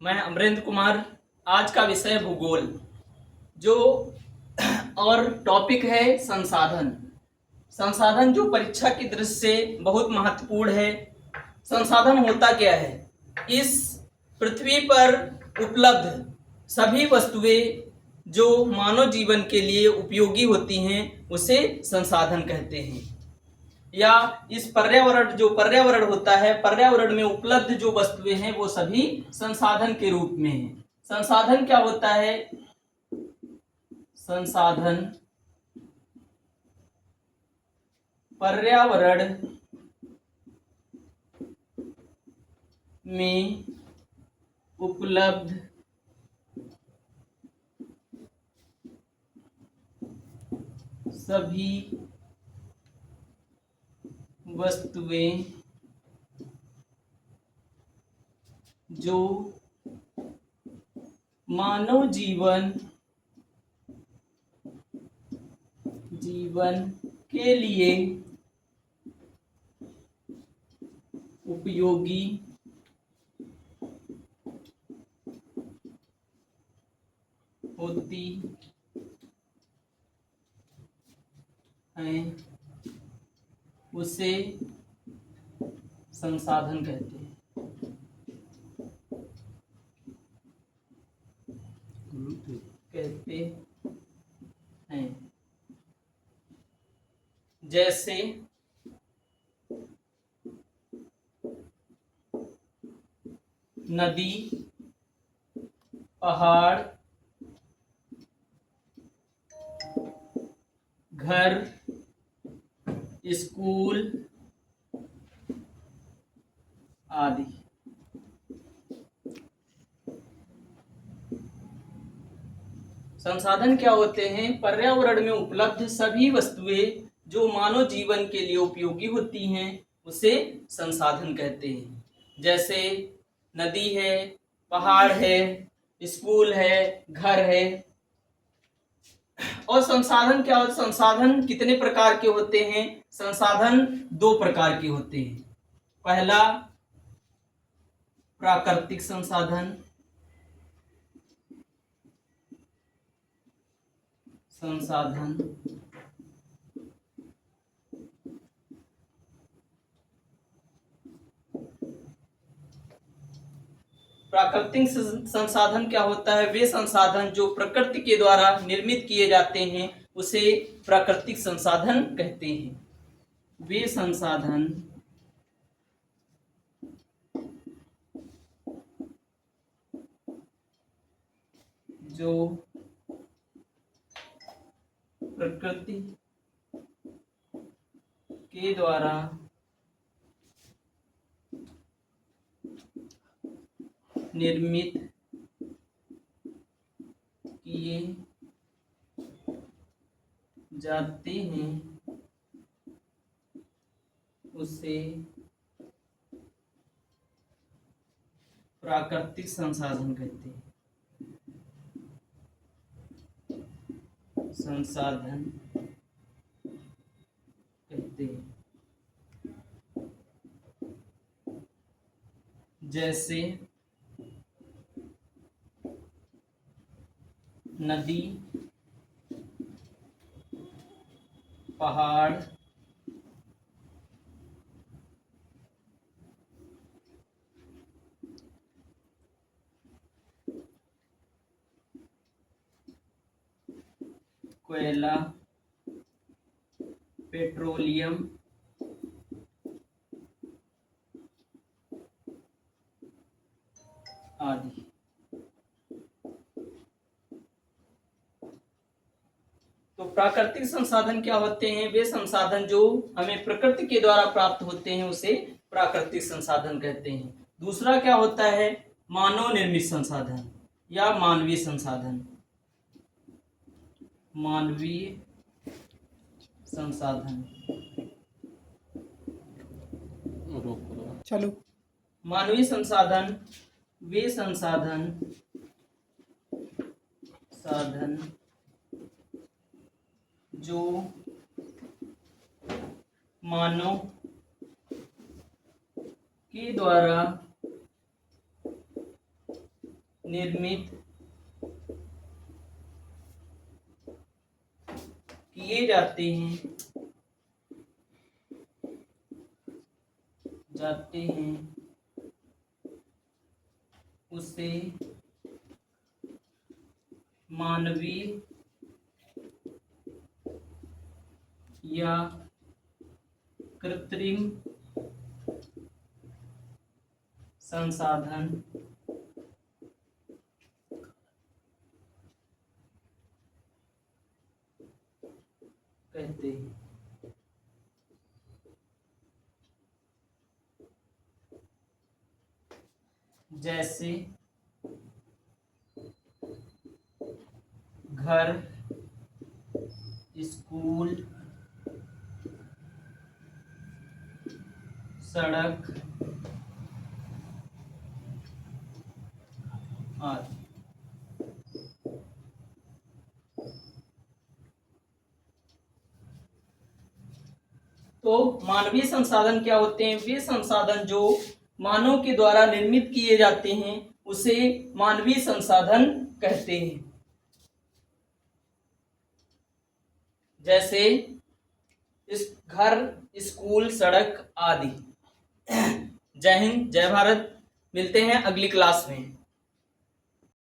मैं अमरेंद्र कुमार। आज का विषय भूगोल जो और टॉपिक है संसाधन। संसाधन जो परीक्षा की दृष्टि से बहुत महत्वपूर्ण है। संसाधन होता क्या है? इस पृथ्वी पर उपलब्ध सभी वस्तुएं जो मानव जीवन के लिए उपयोगी होती हैं उसे संसाधन कहते हैं। या इस पर्यावरण होता है, पर्यावरण में उपलब्ध जो वस्तुएं हैं वो सभी संसाधन के रूप में है। संसाधन क्या होता है? संसाधन पर्यावरण में उपलब्ध सभी वस्तुएं जो मानव जीवन के लिए उपयोगी होती हैं उसे संसाधन कहते हैं। जैसे नदी, पहाड़, घर, स्कूल आदि। संसाधन क्या होते हैं? पर्यावरण में उपलब्ध सभी वस्तुएं जो मानव जीवन के लिए उपयोगी होती हैं उसे संसाधन कहते हैं। जैसे नदी है, पहाड़ है, स्कूल है, घर है। और संसाधन क्या होते? संसाधन कितने प्रकार के होते हैं? संसाधन दो प्रकार के होते हैं। पहला प्राकृतिक संसाधन, प्राकृतिक संसाधन क्या होता है? वे संसाधन जो प्रकृति के द्वारा निर्मित किए जाते हैं उसे प्राकृतिक संसाधन कहते हैं। वे संसाधन जो प्रकृति के द्वारा निर्मित किए जाते हैं उसे प्राकृतिक संसाधन कहते हैं। जैसे नदी, पहाड़, कोयला, पेट्रोलियम आदि। तो प्राकृतिक संसाधन क्या होते हैं? वे संसाधन जो हमें प्रकृति के द्वारा प्राप्त होते हैं उसे प्राकृतिक संसाधन कहते हैं। दूसरा क्या होता है? मानव निर्मित संसाधन या मानवीय संसाधन। मानवीय संसाधन चलो मानवीय संसाधन वे संसाधन जो मानव के द्वारा निर्मित किए जाते हैं उसे मानवीय या कृत्रिम संसाधन कहते हैं। जैसे घर, स्कूल, सड़क आदि। तो मानवीय संसाधन क्या होते हैं? वे संसाधन जो मानव के द्वारा निर्मित किए जाते हैं उसे मानवीय संसाधन कहते हैं। जैसे इस घर, स्कूल, सड़क आदि। जय हिंद, जय भारत। मिलते हैं अगली क्लास में।